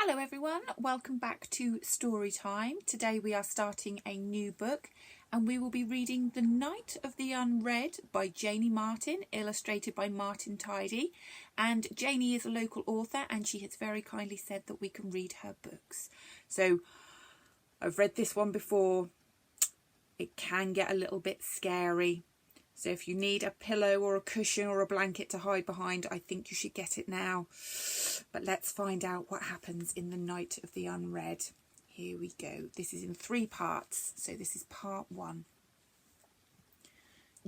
Hello everyone, welcome back to Story Time. Today we are starting a new book and we will be reading The Night of the Unread by Janie Martin, illustrated by Martin Tidy. And Janie is a local author and she has very kindly said that we can read her books. So I've read this one before. It can get a little bit scary. So if you need a pillow or a cushion or a blanket to hide behind, I think you should get it now. But let's find out what happens in The Night of the Unread. Here we go. This is in 3 parts, so this is part 1.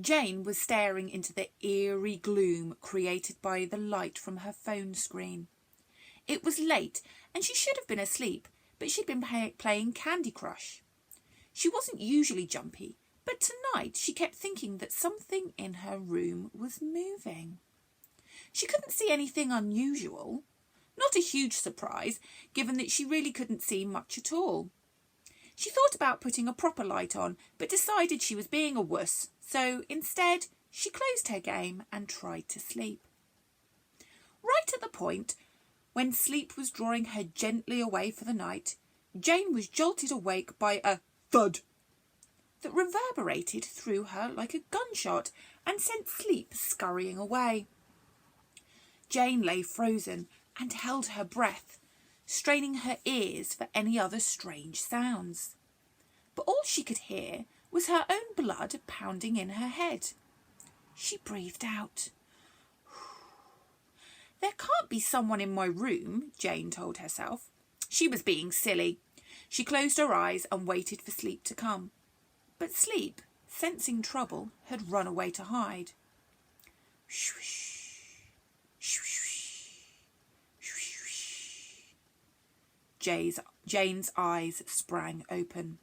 Jane was staring into the eerie gloom created by the light from her phone screen. It was late and she should have been asleep, but she'd been playing Candy Crush. She wasn't usually jumpy, but tonight she kept thinking that something in her room was moving. She couldn't see anything unusual. Not a huge surprise, given that she really couldn't see much at all. She thought about putting a proper light on, but decided she was being a wuss, so instead she closed her game and tried to sleep. Right at the point when sleep was drawing her gently away for the night, Jane was jolted awake by a thud that reverberated through her like a gunshot and sent sleep scurrying away. Jane lay frozen and held her breath, straining her ears for any other strange sounds. But all she could hear was her own blood pounding in her head. She breathed out. There can't be someone in my room, Jane told herself. She was being silly. She closed her eyes and waited for sleep to come. But sleep, sensing trouble, had run away to hide. Swish, swish, swish. Jane's eyes sprang open.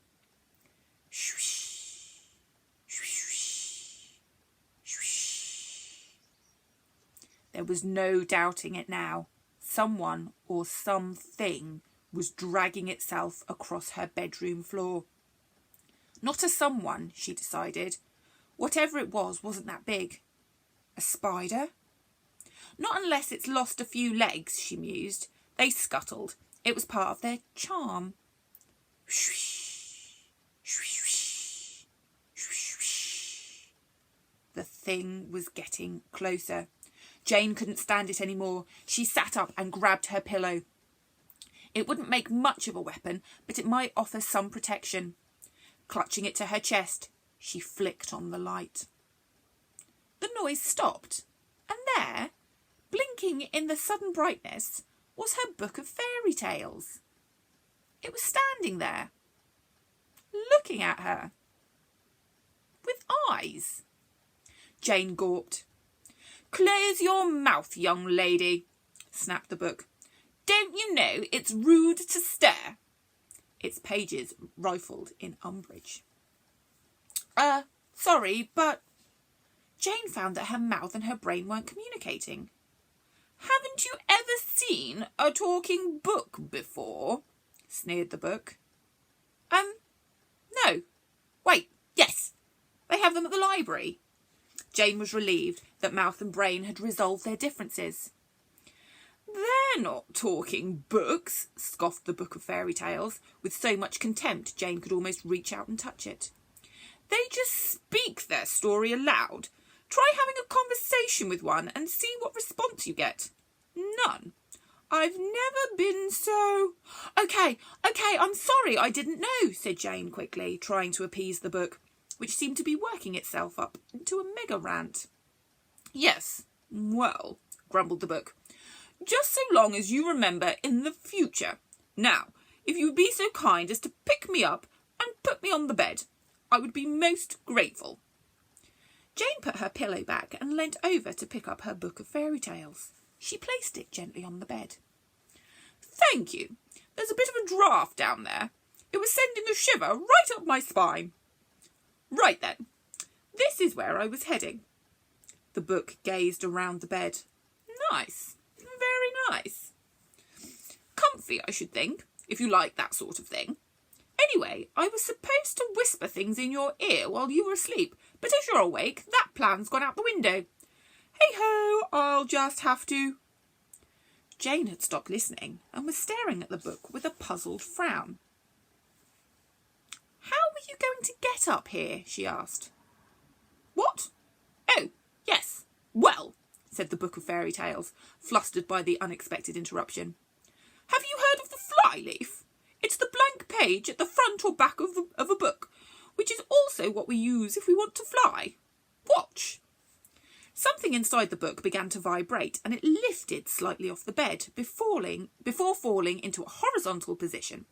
Swish, swish, swish. There was no doubting it now. Someone or something was dragging itself across her bedroom floor. Not a someone, she decided. Whatever it was wasn't that big. A spider? Not unless it's lost a few legs, she mused. They scuttled. It was part of their charm. Swish, swish, swish, swish. The thing was getting closer. Jane couldn't stand it anymore. She sat up and grabbed her pillow. It wouldn't make much of a weapon, but it might offer some protection. Clutching it to her chest, she flicked on the light. The noise stopped, and there, blinking in the sudden brightness, was her book of fairy tales. It was standing there, looking at her, with eyes. Jane gawped. "Close your mouth, young lady," snapped the book. "Don't you know it's rude to stare?" Its pages rifled in umbrage. Sorry, but..." Jane found that her mouth and her brain weren't communicating. "Haven't you ever seen a talking book before?" sneered the book. No. Wait, yes. They have them at the library." Jane was relieved that mouth and brain had resolved their differences. "They're not talking books," scoffed the book of fairy tales, with so much contempt Jane could almost reach out and touch it. "They just speak their story aloud. Try having a conversation with one and see what response you get. None. I've never been so..." Okay, I'm sorry, I didn't know," said Jane quickly, trying to appease the book, which seemed to be working itself up into a mega rant. "Yes, well," grumbled the book. "Just so long as you remember in the future. Now, if you would be so kind as to pick me up and put me on the bed, I would be most grateful." Jane put her pillow back and leant over to pick up her book of fairy tales. She placed it gently on the bed. "Thank you. There's a bit of a draught down there. It was sending a shiver right up my spine. Right then, this is where I was heading." The book gazed around the bed. "Nice. Very nice. Comfy, I should think, if you like that sort of thing. Anyway, I was supposed to whisper things in your ear while you were asleep, but as you're awake, that plan's gone out the window. Hey-ho, I'll just have to..." Jane had stopped listening and was staring at the book with a puzzled frown. "How were you going to get up here?" she asked. "What? Oh, yes. Well," said the Book of Fairy Tales, flustered by the unexpected interruption. "Have you heard of the fly-leaf? It's the blank page at the front or back of a book, which is also what we use if we want to fly. Watch." Something inside the book began to vibrate, and it lifted slightly off the bed before falling into a horizontal position.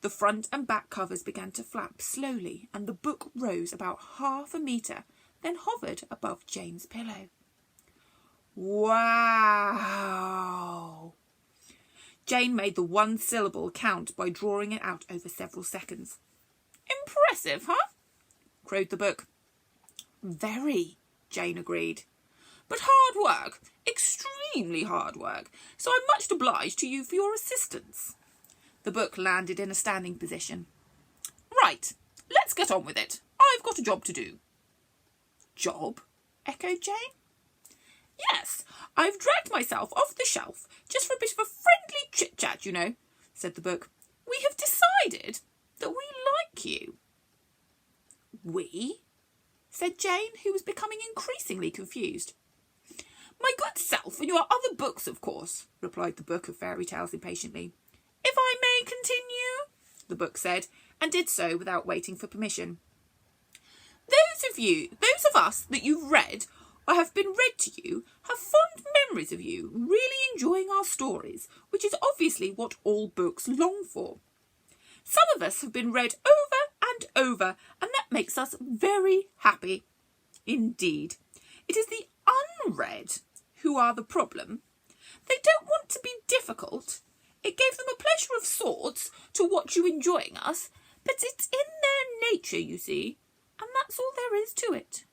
The front and back covers began to flap slowly, and the book rose about 1/2 metre, then hovered above Jane's pillow. "Wow!" Jane made the one syllable count by drawing it out over several seconds. "Impressive, huh?" crowed the book. "Very," Jane agreed. "But hard work, extremely hard work, so I'm much obliged to you for your assistance." The book landed in a standing position. "Right, let's get on with it. I've got a job to do." "Job?" echoed Jane. "Yes, I've dragged myself off the shelf just for a bit of a friendly chit-chat, you know," said the book. "We have decided that we like you." "We?" said Jane, who was becoming increasingly confused. "My good self and your other books, of course," replied the Book of Fairy Tales impatiently. "If I may continue," the book said, and did so without waiting for permission. Those of us that you've read or have been read to you, have fond memories of you really enjoying our stories, which is obviously what all books long for. Some of us have been read over and over, and that makes us very happy. Indeed, it is the unread who are the problem. They don't want to be difficult. It gave them a pleasure of sorts to watch you enjoying us, but it's in their nature, you see, and that's all there is to it."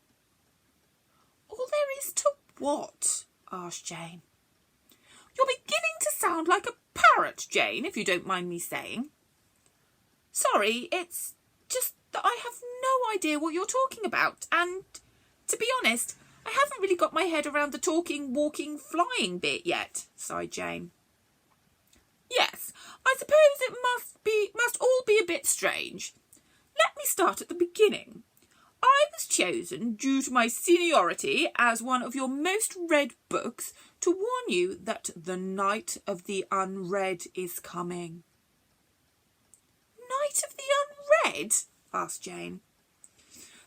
"All there is to what?" asked Jane. "You're beginning to sound like a parrot, Jane, if you don't mind me saying." "Sorry, it's just that I have no idea what you're talking about, and, to be honest, I haven't really got my head around the talking, walking, flying bit yet," sighed Jane. "Yes, I suppose it must all be a bit strange. Let me start at the beginning. I was chosen due to my seniority as one of your most read books to warn you that the night of the unread is coming." "Night of the unread?" asked Jane.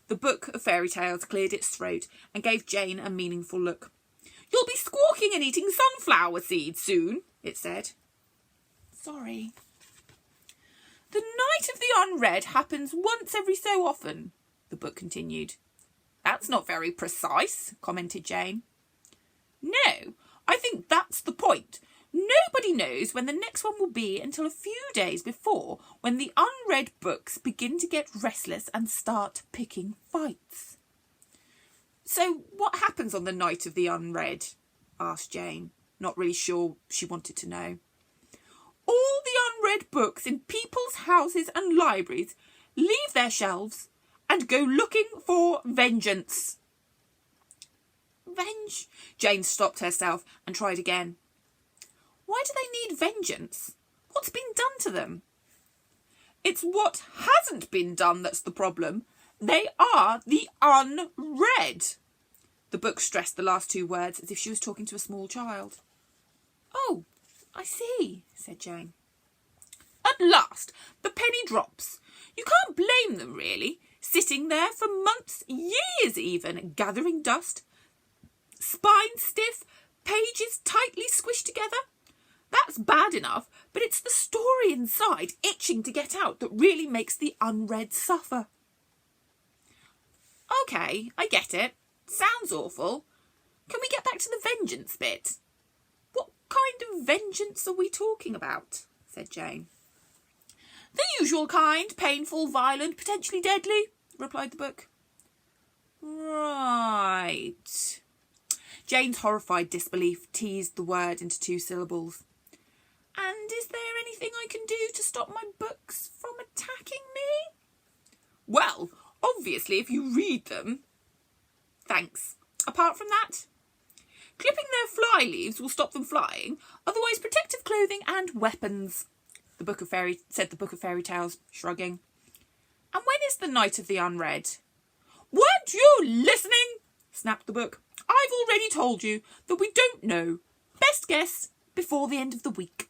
The Book of Fairy Tales cleared its throat and gave Jane a meaningful look. "You'll be squawking and eating sunflower seeds soon," it said. "Sorry." "The night of the unread happens once every so often," the book continued. "That's not very precise," commented Jane. "No, I think that's the point. Nobody knows when the next one will be until a few days before, when the unread books begin to get restless and start picking fights." "So what happens on the night of the unread?" asked Jane, not really sure she wanted to know. "All the unread books in people's houses and libraries leave their shelves and go looking for vengeance." Jane stopped herself and tried again. "Why do they need vengeance? What's been done to them?" "It's what hasn't been done that's the problem. They are the unread." The book stressed the last two words as if she was talking to a small child. "Oh, I see," said Jane. "At last, the penny drops. You can't blame them, really, sitting there for months, years even, gathering dust. Spine stiff, pages tightly squished together. That's bad enough, but it's the story inside, itching to get out, that really makes the unread suffer." "OK, I get it. Sounds awful. Can we get back to the vengeance bit?" "What kind of vengeance are we talking about?" said Jane. "The usual kind, painful, violent, potentially deadly," replied the book. "Right." Jane's horrified disbelief teased the word into two syllables. "And is there anything I can do to stop my books from attacking me?" "Well, obviously if you read them." "Thanks. Apart from that?" Clipping their fly leaves will stop them flying, otherwise protective clothing and weapons, said the Book of Fairy Tales, shrugging. And when is the night of the Unread? Weren't you listening? Snapped the book. I've already told you that we don't know. Best guess before the end of the week.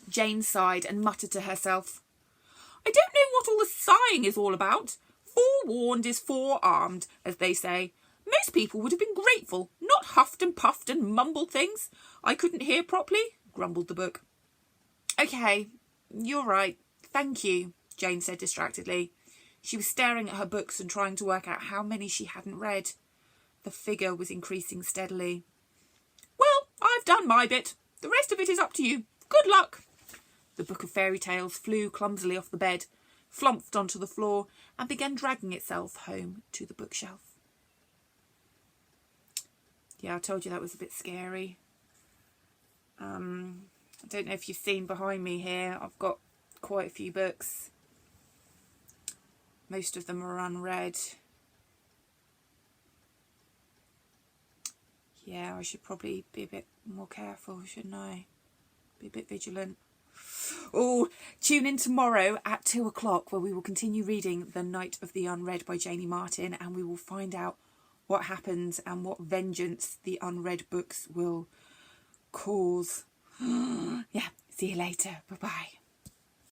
Jane sighed and muttered to herself, I don't know what all the sighing is all about. Forewarned is forearmed, as they say. Most people would have been grateful, not huffed and puffed and mumbled things. I couldn't hear properly, grumbled the book. Okay, you're right. Thank you, Jane said distractedly. She was staring at her books and trying to work out how many she hadn't read. The figure was increasing steadily. Well, I've done my bit. The rest of it is up to you. Good luck. The Book of Fairy Tales flew clumsily off the bed, flumped onto the floor, and began dragging itself home to the bookshelf. Yeah, I told you that was a bit scary. I don't know if you've seen behind me here, I've got quite a few books. Most of them are unread. Yeah, I should probably be a bit more careful, shouldn't I? Be a bit vigilant. Oh, tune in tomorrow at 2 o'clock where we will continue reading The Night of the Unread by Janie Martin, and we will find out what happens and what vengeance the unread books will cause. Yeah, see you later. Bye-bye.